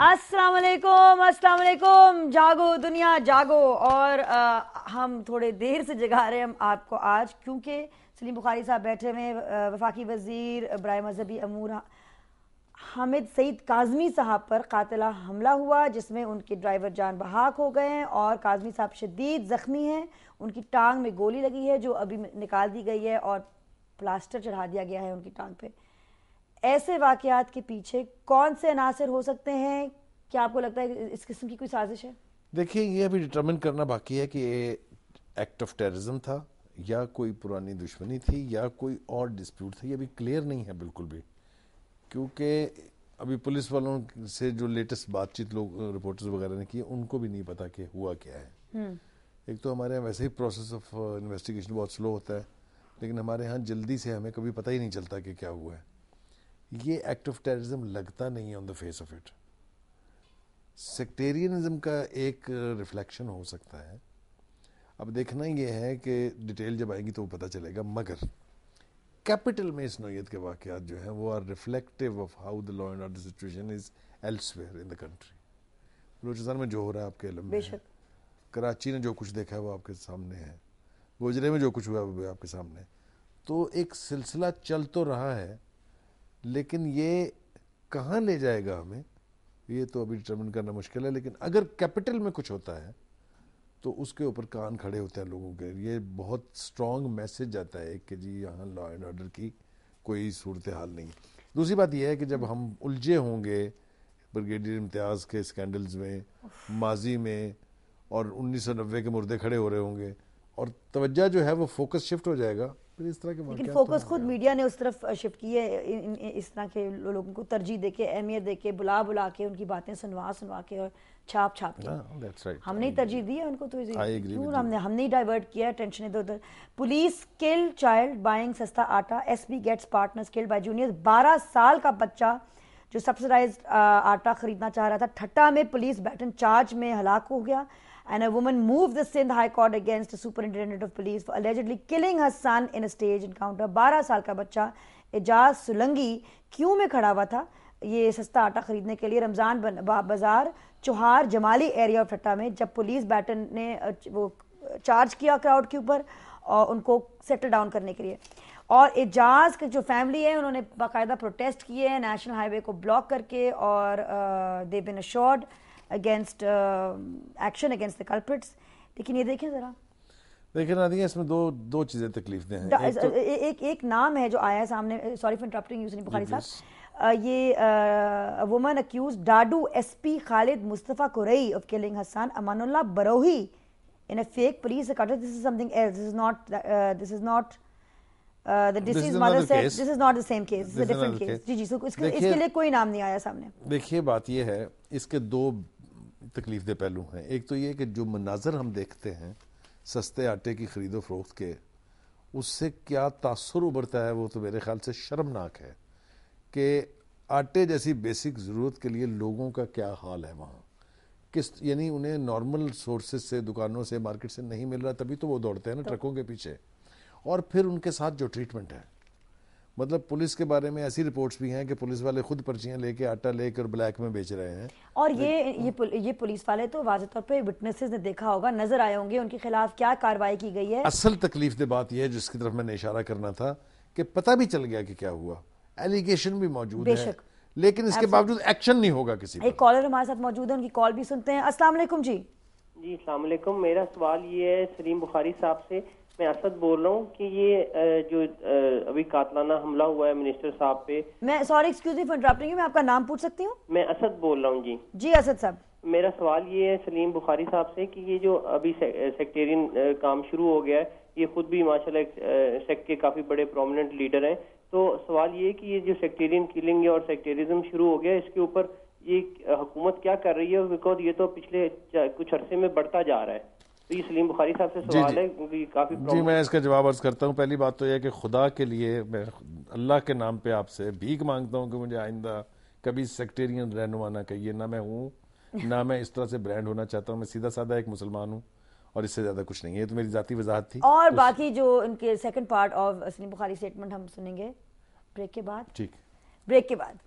अस्सलाम वालेकुम, जागो दुनिया जागो। और हम थोड़े देर से जगा रहे हैं हम आपको आज, क्योंकि सलीम बुखारी साहब बैठे हुए, वफाकी वज़ीर बराए मजहबी अमूर हामिद सईद काज़मी साहब पर कातिला हमला हुआ, जिसमें उनके ड्राइवर जान बहाक हो गए हैं और काज़मी साहब शदीद ज़ख्मी हैं। उनकी टांग में गोली लगी है जो अभी निकाल दी गई है और प्लास्टर चढ़ा दिया गया है उनकी टांग पे। ऐसे वाक़यात के पीछे कौन से अनासर हो सकते हैं? क्या आपको लगता है इस किस्म की कोई साजिश है? देखिए, ये अभी डिटरमिन करना बाकी है कि ये एक्ट ऑफ टेररिज्म था या कोई पुरानी दुश्मनी थी या कोई और डिस्प्यूट था। ये अभी क्लियर नहीं है बिल्कुल भी, क्योंकि अभी पुलिस वालों से जो लेटेस्ट बातचीत लोग रिपोर्टर्स वगैरह ने की, उनको भी नहीं पता कि हुआ क्या है। एक तो हमारे यहाँ वैसे ही प्रोसेस ऑफ इन्वेस्टिगेशन बहुत स्लो होता है, लेकिन हमारे यहाँ जल्दी से हमें कभी पता ही नहीं चलता कि क्या हुआ है। ये एक्ट ऑफ टेररिज्म लगता नहीं है on the face of it. Sectarianism का एक रिफ्लेक्शन हो सकता है। अब देखना ये है कि डिटेल जब आएगी तो वो पता चलेगा, मगर कैपिटल में इस नौयत के वाक़यात जो हैं वो are reflective of how the law and order situation is elsewhere in the country. Balochistan में जो हो रहा है आपके इल्म में है, कराची ने जो कुछ देखा है वो आपके सामने है, गुजरे में जो कुछ हुआ है वो भी आपके सामने है। तो एक सिलसिला चल तो रहा है, लेकिन ये कहाँ ले जाएगा हमें, ये तो अभी डिटरमिन करना मुश्किल है। लेकिन अगर कैपिटल में कुछ होता है तो उसके ऊपर कान खड़े होते हैं लोगों के। ये बहुत स्ट्रॉन्ग मैसेज जाता है कि जी यहाँ लॉ एंड ऑर्डर की कोई सूरत हाल नहीं। दूसरी बात यह है कि जब हम उलझे होंगे ब्रिगेडियर इम्तियाज़ के स्कैंडल्स में, माजी में, और 1990 के मुर्दे खड़े हो रहे होंगे और तवज्जो जो है वो फोकस शिफ्ट हो जाएगा, इस तरह के। लेकिन फोकस खुद मीडिया ने उस तरफ शिफ्ट की है, इस तरह के लोगों को तरजीह देके, अहमियत देके, बुला के, उनकी बातें सुनवा के और छाप के। हमने ही तरजीह दी है उनको, तो क्यों हमने ही डाइवर्ट किया टेंशन इधर उधर। पुलिस किल चाइल्ड बाइंग सस्ता आटा, SP gets partners killed by juniors. 12 साल का बच्चा जो सब्सिडाइज्ड आटा खरीदना चाह रहा था, ठट्टा में पुलिस बैटन चार्ज में हलाक हो गया। And a woman moved the Sindh High Court against the superintendent of police for allegedly killing her son in a stage encounter. 12 साल का बच्चा एजाज सुलंगी क्यों में खड़ा हुआ था ये सस्ता आटा खरीदने के लिए रमज़ान बाजार चौहार जमाली एरिया ऑफ ठट्टा में, जब पुलिस बैटन ने वो चार्ज किया क्राउड के ऊपर और उनको सेटल डाउन करने के लिए। और एजाज की जो फैमिली है उन्होंने बाकायदा प्रोटेस्ट किए हैं नेशनल हाईवे को ब्लॉक करके, और they been assured against action against the culprits. लेकिन ये देखें जरा, देखिए नादिया, इसमें दो चीजें तकलीफ दें हैं। एक नाम है जो आया है सामने, sorry for interrupting you Salim Bukhari sahab, ये woman accuse Dadu SP Khalid Mustafa Kurai of killing her son Amanullah Barohi in a fake police account. This is something else, this is not the deceased mother said this is not the same case, this is a different case. जी so इसके लिए कोई नाम नहीं आया सामने। देखिए, बात ये है, इसके दो तकलीफ दे पहलू हैं। एक तो ये कि जो मनाजर हम देखते हैं सस्ते आटे की खरीदो फरोख्त के, उससे क्या तासुर उभरता है वो तो मेरे ख्याल से शर्मनाक है कि आटे जैसी बेसिक ज़रूरत के लिए लोगों का क्या हाल है वहाँ। यानी उन्हें नॉर्मल सोर्सेज से, दुकानों से, मार्केट से नहीं मिल रहा, तभी तो वो दौड़ते हैं ना ट्रकों के पीछे। और फिर उनके साथ जो ट्रीटमेंट है, मतलब पुलिस के बारे में ऐसी रिपोर्ट्स भी हैं कि पुलिस वाले खुद पर्चियां लेके आटा लेकर ब्लैक में बेच रहे हैं। और ये पुलिस वाले तो वाज़ेह तौर पे विटनेसेस ने देखा होगा, नजर आए होंगे, उनके खिलाफ क्या कार्रवाई की गई है। असल तकलीफ दे बात यह है जिसकी तरफ मैंने इशारा करना था कि पता भी चल गया कि क्या हुआ, एलिगेशन भी मौजूद है, लेकिन इसके बावजूद एक्शन नहीं होगा किसी पर। एक कॉलर हमारे साथ मौजूद है, उनकी कॉल भी सुनते हैं। अस्सलाम वालेकुम जी। जी अस्सलाम वालेकुम। मेरा सवाल ये है सलीम बुखारी साहब से, मैं असद बोल रहा हूँ कि ये जो अभी कातलाना हमला हुआ है मिनिस्टर साहब पे, मैं sorry excuse me for interrupting, मैं आपका नाम पूछ सकती हूँ? मैं असद बोल रहा हूँ। जी जी असद साहब, मेरा सवाल ये है सलीम बुखारी साहब से कि ये जो अभी सेक्टेरियन काम शुरू हो गया है, ये खुद भी माशाल्लाह सेक्ट के काफी बड़े प्रोमिनेंट लीडर हैं, तो सवाल ये है कि ये जो सेक्टेरियन किलिंग और सेक्टेरिज्म शुरू हो गया है, इसके ऊपर ये हुकूमत क्या कर रही है? बिकॉज ये तो पिछले कुछ अरसे में बढ़ता जा रहा है। तो ये सलीम बुखारी साहब से सवाल है, क्योंकि काफी जी मैं इसका जवाब अर्ज करता हूँ। पहली बात तो यह है कि खुदा के लिए मैं अल्लाह के नाम पे आपसे भीख मांगता हूँ कि मुझे आइंदा कभी सेक्टेरियन रहनुमा ना कहिए। ना मैं हूँ, ना मैं इस तरह से ब्रांड होना चाहता हूँ। मैं सीधा साधा एक मुसलमान हूँ और इससे ज्यादा कुछ नहीं है। तो मेरी जाती वजाहत थी। और तो बाकी जो उनके second part of Salim Bukhari statement हम सुनेंगे ब्रेक के बाद। ठीक, ब्रेक के बाद।